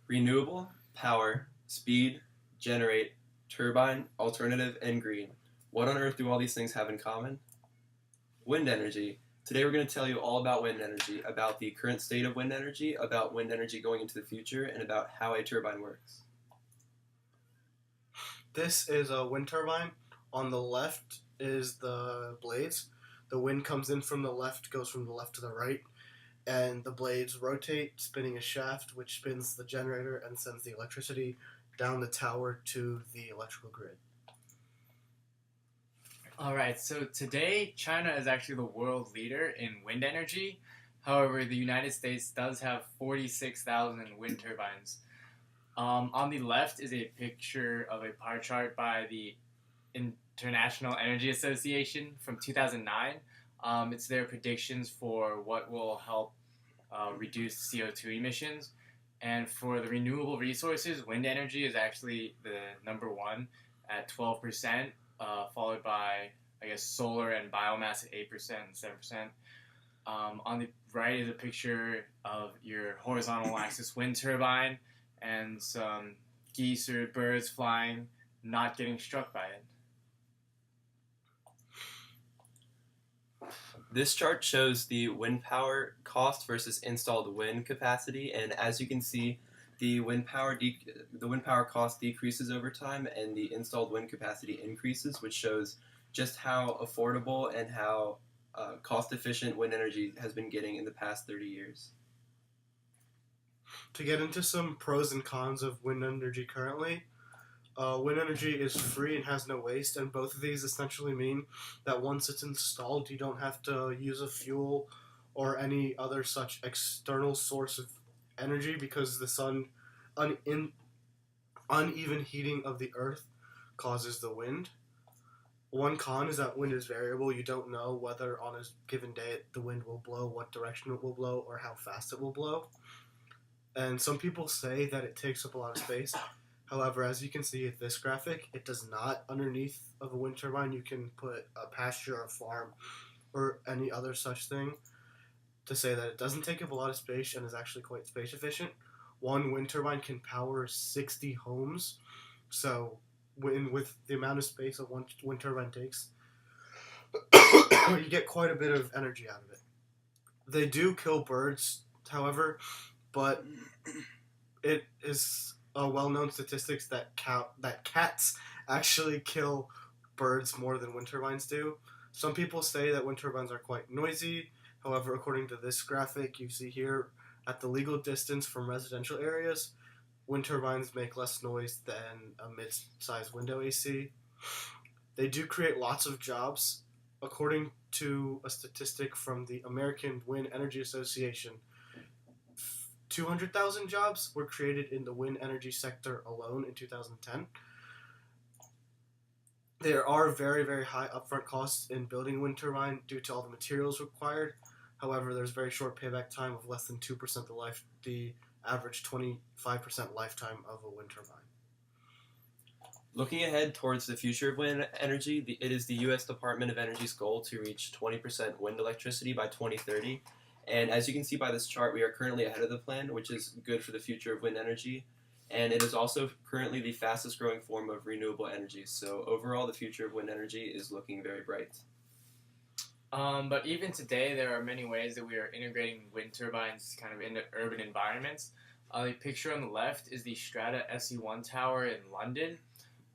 Renewable, power, speed, generate, turbine, alternative, and green. What on earth do all these things have in common? Wind energy. Today we're going to tell you all about wind energy, about the current state of wind energy, about wind energy going into the future, and about how a turbine works. This is a wind turbine. On the left is the blades. The wind comes in from the left, goes from the left to the right, and the blades rotate, spinning a shaft which spins the generator and sends the electricity down the tower to the electrical grid. Alright, so today China is actually the world leader in wind energy. However, the United States does have 46,000 wind turbines. On the left is a picture of a pie chart by the International Energy Association from 2009. It's their predictions for what will help reduce CO2 emissions. And for the renewable resources, wind energy is actually the number one at 12%, followed by, I guess, solar and biomass at 8% and 7%. On the right is a picture of your horizontal axis wind turbine and some geese or birds flying, not getting struck by it. This chart shows the wind power cost versus installed wind capacity, and as you can see, the wind power cost decreases over time, and the installed wind capacity increases, which shows just how affordable and how cost-efficient wind energy has been getting in the past 30 years. To get into some pros and cons of wind energy currently, wind energy is free and has no waste, and both of these essentially mean that once it's installed, you don't have to use a fuel or any other such external source of energy because the sun uneven heating of the earth causes the wind. One con is that wind is variable. You don't know whether on a given day the wind will blow, what direction it will blow, or how fast it will blow. And some people say that it takes up a lot of space. However, as you can see at this graphic, it does not. Underneath of a wind turbine, you can put a pasture or a farm or any other such thing to say that it doesn't take up a lot of space and is actually quite space efficient. One wind turbine can power 60 homes. So with the amount of space a one wind turbine takes, you get quite a bit of energy out of it. They do kill birds, however, but it is a well-known statistics that cats actually kill birds more than wind turbines do. Some people say that wind turbines are quite noisy. However, according to this graphic you see here, at the legal distance from residential areas, wind turbines make less noise than a mid-sized window AC. They do create lots of jobs. According to a statistic from the American Wind Energy Association, 200,000 jobs were created in the wind energy sector alone in 2010. There are very, very high upfront costs in building a wind turbine due to all the materials required. However, there's very short payback time of less than 2% the average 25% lifetime of a wind turbine. Looking ahead towards the future of wind energy, it is the U.S. Department of Energy's goal to reach 20% wind electricity by 2030. And as you can see by this chart, we are currently ahead of the plan, which is good for the future of wind energy. And it is also currently the fastest growing form of renewable energy. So overall, the future of wind energy is looking very bright. But even today, there are many ways that we are integrating wind turbines kind of into urban environments. The picture on the left is the Strata SE1 tower in London.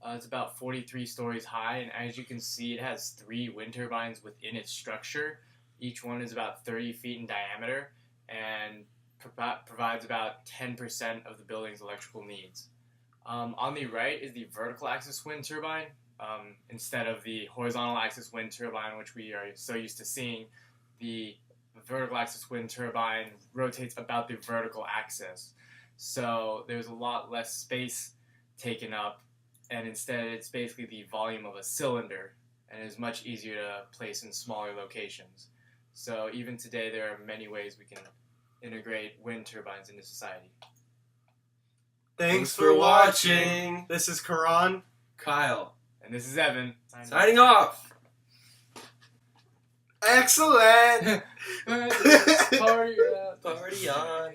It's about 43 stories high, and as you can see, it has 3 wind turbines within its structure. Each one is about 30 feet in diameter and provides about 10% of the building's electrical needs. On the right is the vertical axis wind turbine. Instead of the horizontal axis wind turbine, which we are so used to seeing, the vertical axis wind turbine rotates about the vertical axis. So there's a lot less space taken up, and instead it's basically the volume of a cylinder, and is much easier to place in smaller locations. So even today, there are many ways we can integrate wind turbines into society. Thanks for watching. This is Karan. Kyle. And this is Evan. Signing off. Excellent. Party Party on.